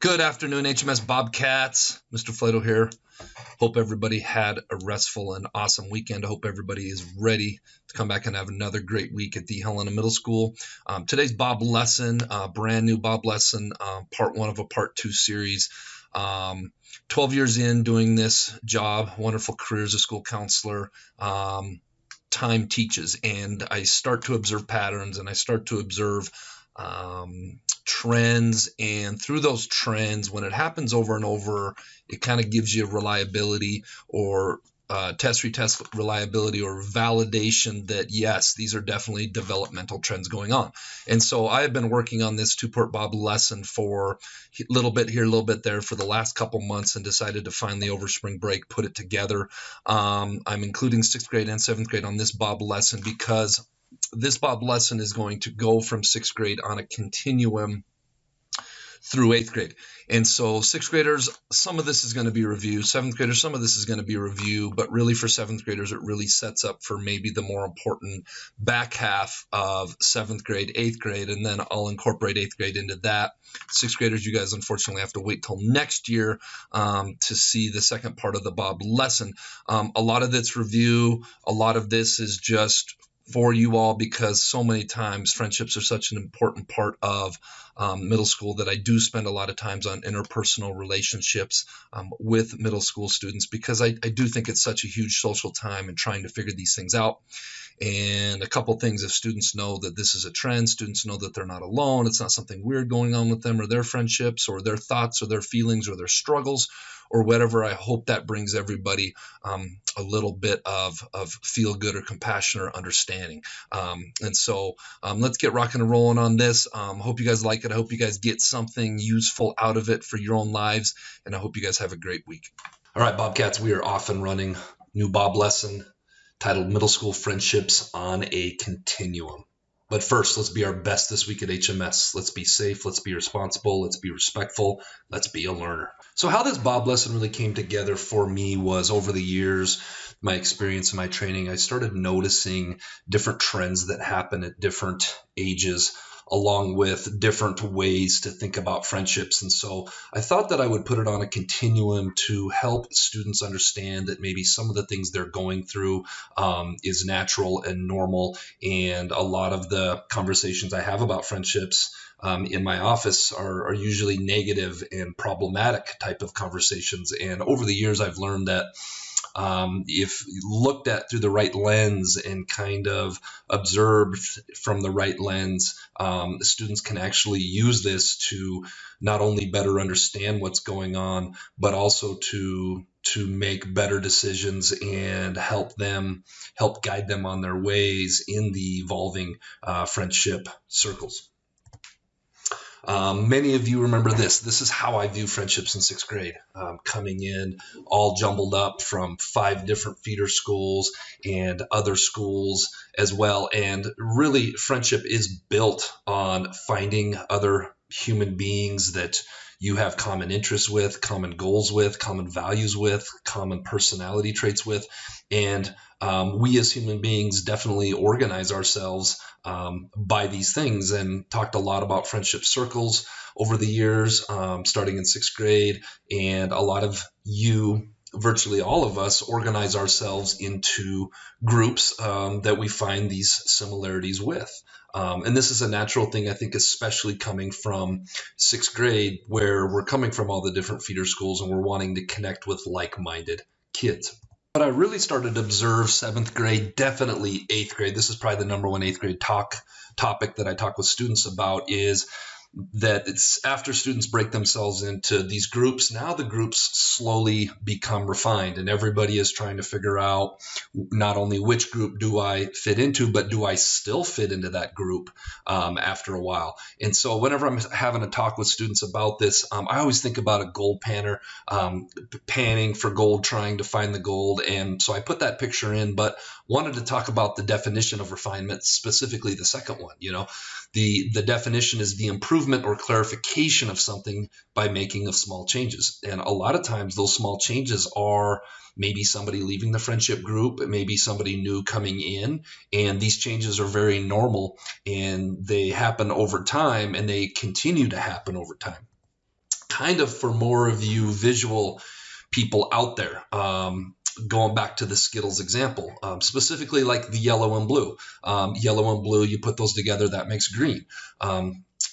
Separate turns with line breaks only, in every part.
Good afternoon, HMS Bobcats. Mr. Flato here. Hope everybody had a restful and awesome weekend. I hope everybody is ready to come back and have another great week at the Helena Middle School. Today's Bob lesson, brand new Bob lesson, part one of a part two series. 12 years in doing this job, wonderful career as a school counselor. Time teaches, and I start to observe patterns, and I start to observe trends, and through those trends, when it happens over and over, it kind of gives you reliability or test retest reliability or validation that yes, these are definitely developmental trends going on. And so I have been working on this two-part Bob lesson for a little bit here, a little bit there for the last couple months, and decided to finally over spring break put it together. I'm including 6th grade and 7th grade on this Bob lesson because this Bob lesson is going to go from 6th grade on a continuum through 8th grade. And so 6th graders, some of this is going to be review. 7th graders, some of this is going to be review. But really for 7th graders, it really sets up for maybe the more important back half of 7th grade, 8th grade, and then I'll incorporate 8th grade into that. 6th graders, you guys unfortunately have to wait till next year to see the second part of the Bob lesson. A lot of this review, a lot of this is just for you all because so many times friendships are such an important part of middle school that I do spend a lot of times on interpersonal relationships with middle school students because I do think it's such a huge social time and trying to figure these things out. And a couple things, if students know that this is a trend, students know that they're not alone, it's not something weird going on with them or their friendships or their thoughts or their feelings or their struggles or whatever. I hope that brings everybody a little bit of feel good or compassion or understanding. And so let's get rocking and rolling on this. Hope you guys like it. I hope you guys get something useful out of it for your own lives. And I hope you guys have a great week. All right, Bobcats, we are off and running. New Bob lesson titled Middle School Friendships on a Continuum. But first, let's be our best this week at HMS. Let's be safe, let's be responsible, let's be respectful, let's be a learner. So how this Bob lesson really came together for me was over the years, my experience and my training, I started noticing different trends that happen at different ages, along with different ways to think about friendships. And so I thought that I would put it on a continuum to help students understand that maybe some of the things they're going through is natural and normal. And a lot of the conversations I have about friendships in my office are usually negative and problematic type of conversations. And over the years, I've learned that if looked at through the right lens and kind of observed from the right lens, students can actually use this to not only better understand what's going on, but also to make better decisions and help guide them on their ways in the evolving friendship circles. Many of you remember this. This is how I view friendships in 6th grade, coming in all jumbled up from 5 different feeder schools and other schools as well. And really, friendship is built on finding other human beings that you have common interests with, common goals with, common values with, common personality traits with. And we as human beings definitely organize ourselves by these things, and talked a lot about friendship circles over the years, starting in 6th grade. And a lot of you, virtually all of us, organize ourselves into groups that we find these similarities with. And this is a natural thing, I think, especially coming from 6th grade, where we're coming from all the different feeder schools and we're wanting to connect with like-minded kids. But I really started to observe 7th grade, definitely 8th grade. This is probably the number one 8th grade topic that I talk with students about, is that it's after students break themselves into these groups, now the groups slowly become refined, and everybody is trying to figure out not only which group do I fit into, but do I still fit into that group after a while. And so whenever I'm having a talk with students about this, I always think about a gold panner, panning for gold, trying to find the gold. And so I put that picture in, but wanted to talk about the definition of refinement, specifically the second one. The definition is the improvement or clarification of something by making of small changes. And a lot of times those small changes are maybe somebody leaving the friendship group, maybe somebody new coming in, and these changes are very normal and they happen over time and they continue to happen over time. kind of for more of you visual people out there, going back to the Skittles example, specifically like the yellow and blue. Yellow and blue, you put those together, that makes green.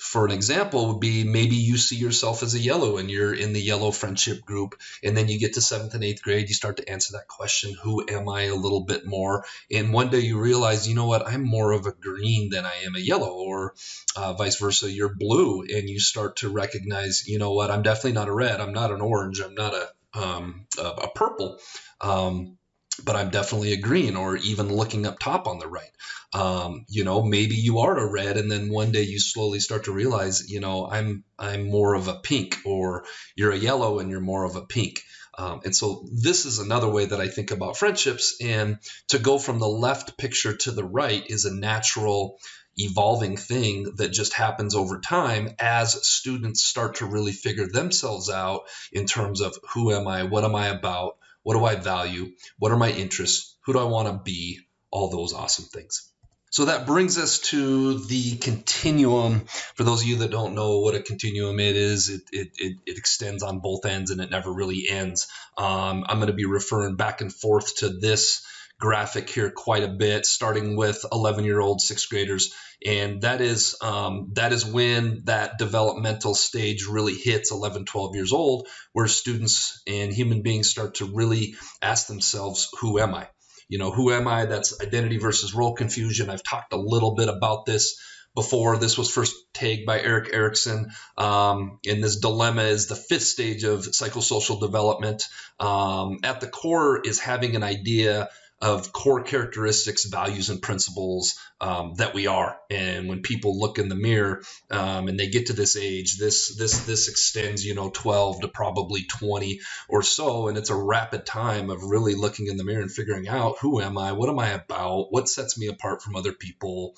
For an example would be maybe you see yourself as a yellow and you're in the yellow friendship group, and then you get to 7th and 8th grade, you start to answer that question, who am I, a little bit more, and one day you realize, you know what, I'm more of a green than I am a yellow, or vice versa, you're blue, and you start to recognize, you know what, I'm definitely not a red, I'm not an orange, I'm not a purple, but I'm definitely a green, or even looking up top on the right. Maybe you are a red, and then one day you slowly start to realize, I'm more of a pink, or you're a yellow and you're more of a pink. And so this is another way that I think about friendships, and to go from the left picture to the right is a natural evolving thing that just happens over time as students start to really figure themselves out in terms of who am I, what am I about, what do I value, what are my interests, who do I want to be, all those awesome things. So that brings us to the continuum. For those of you that don't know what a continuum is, it extends on both ends and it never really ends. I'm going to be referring back and forth to this graphic here quite a bit, starting with 11-year-old sixth graders. And that is when that developmental stage really hits 11, 12 years old, where students and human beings start to really ask themselves, who am I? Who am I? That's identity versus role confusion. I've talked a little bit about this before. This was first tagged by Erik Erikson. And this dilemma is the 5th stage of psychosocial development. At the core is having an idea of core characteristics, values, and principles that we are. And when people look in the mirror and they get to this age, this extends, 12 to probably 20 or so. And it's a rapid time of really looking in the mirror and figuring out, who am I? What am I about? What sets me apart from other people?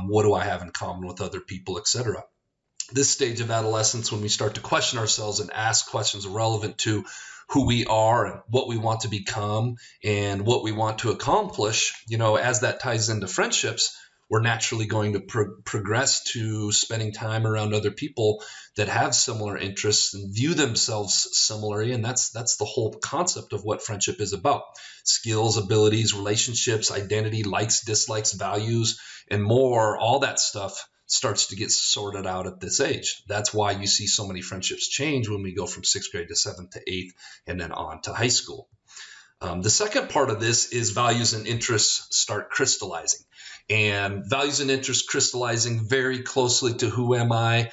What do I have in common with other people, etc. This stage of adolescence, when we start to question ourselves and ask questions relevant to who we are and what we want to become and what we want to accomplish, as that ties into friendships, we're naturally going to progress to spending time around other people that have similar interests and view themselves similarly. And that's the whole concept of what friendship is about. Skills, abilities, relationships, identity, likes, dislikes, values, and more, all that stuff starts to get sorted out at this age. That's why you see so many friendships change when we go from 6th grade to 7th to 8th and then on to high school. The second part of this is values and interests start crystallizing. And values and interests crystallizing very closely to who am I.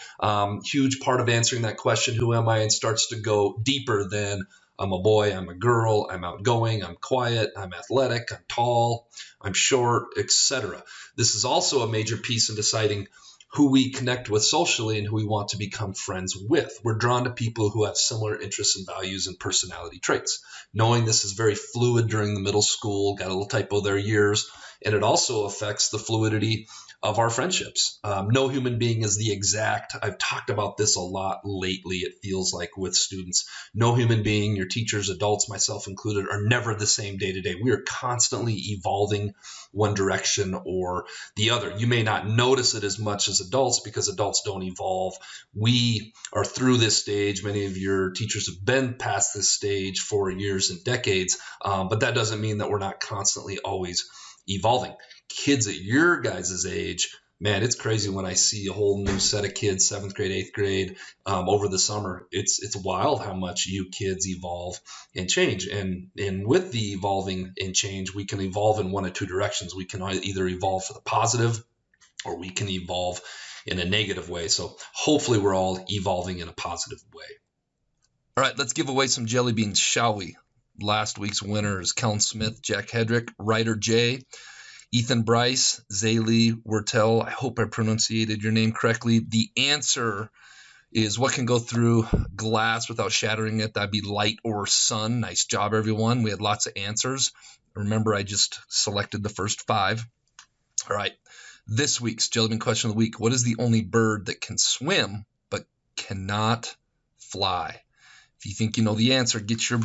Huge part of answering that question, who am I, and starts to go deeper than I'm a boy, I'm a girl, I'm outgoing, I'm quiet, I'm athletic, I'm tall, I'm short, etc. This is also a major piece in deciding who we connect with socially and who we want to become friends with. We're drawn to people who have similar interests and values and personality traits. Knowing this is very fluid during the middle school, got a little typo there, years, and it also affects the fluidity of our friendships. No human being is the exact. I've talked about this a lot lately, it feels like, with students. No human being, your teachers, adults, myself included, are never the same day to day. We are constantly evolving one direction or the other. You may not notice it as much as adults because adults don't evolve. We are through this stage. Many of your teachers have been past this stage for years and decades, but that doesn't mean that we're not constantly always evolving. Kids at your guys' age, man, it's crazy when I see a whole new set of kids, 7th grade, 8th grade, over the summer. It's wild how much you kids evolve and change. And with the evolving and change, we can evolve in one of two directions. We can either evolve for the positive or we can evolve in a negative way. So hopefully we're all evolving in a positive way. All right, let's give away some jelly beans, shall we? Last week's winners: Kellen Smith, Jack Hedrick, Ryder J, Ethan Bryce, Zaylee Wertel. I hope I pronunciated your name correctly. The answer is what can go through glass without shattering it. That'd be light or sun. Nice job, everyone. We had lots of answers. Remember, I just selected the first 5. All right. This week's Jelly Bean question of the week: what is the only bird that can swim but cannot fly? If you think you know the answer, get your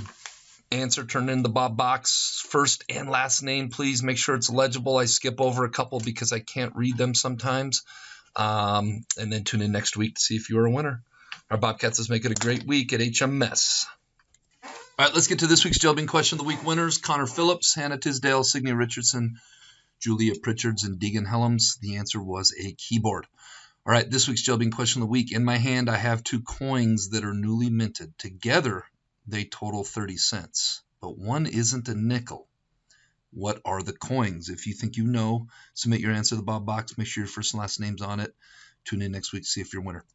answer turned in the Bob box. First and last name, please. Make sure it's legible. I skip over a couple because I can't read them sometimes. And then tune in next week to see if you're a winner. Our Bobcats, let's make it a great week at HMS. All right, let's get to this week's Jailbane Question of the Week winners. Connor Phillips, Hannah Tisdale, Signia Richardson, Julia Pritchards, and Deegan Helms. The answer was a keyboard. All right, this week's Jailbane Question of the Week. In my hand, I have 2 coins that are newly minted. Together, they total 30 cents, but one isn't a nickel. What are the coins? If you think you know, submit your answer to the Bob box. Make sure your first and last name's on it. Tune in next week to see if you're a winner.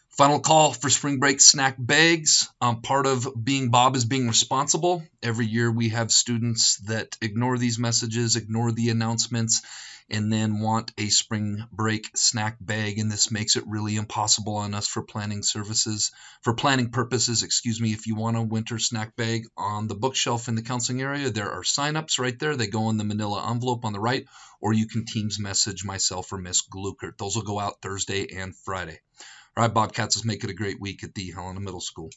Final call for spring break snack bags. Part of being Bob is being responsible. Every year we have students that ignore these messages, ignore the announcements, and then want a spring break snack bag. And this makes it really impossible on us for planning purposes. If you want a winter snack bag on the bookshelf in the counseling area, there are signups right there. They go in the manila envelope on the right, or you can Teams message myself or Miss Glukert. Those will go out Thursday and Friday. All right, Bobcats, let's make it a great week at the Helena Middle School.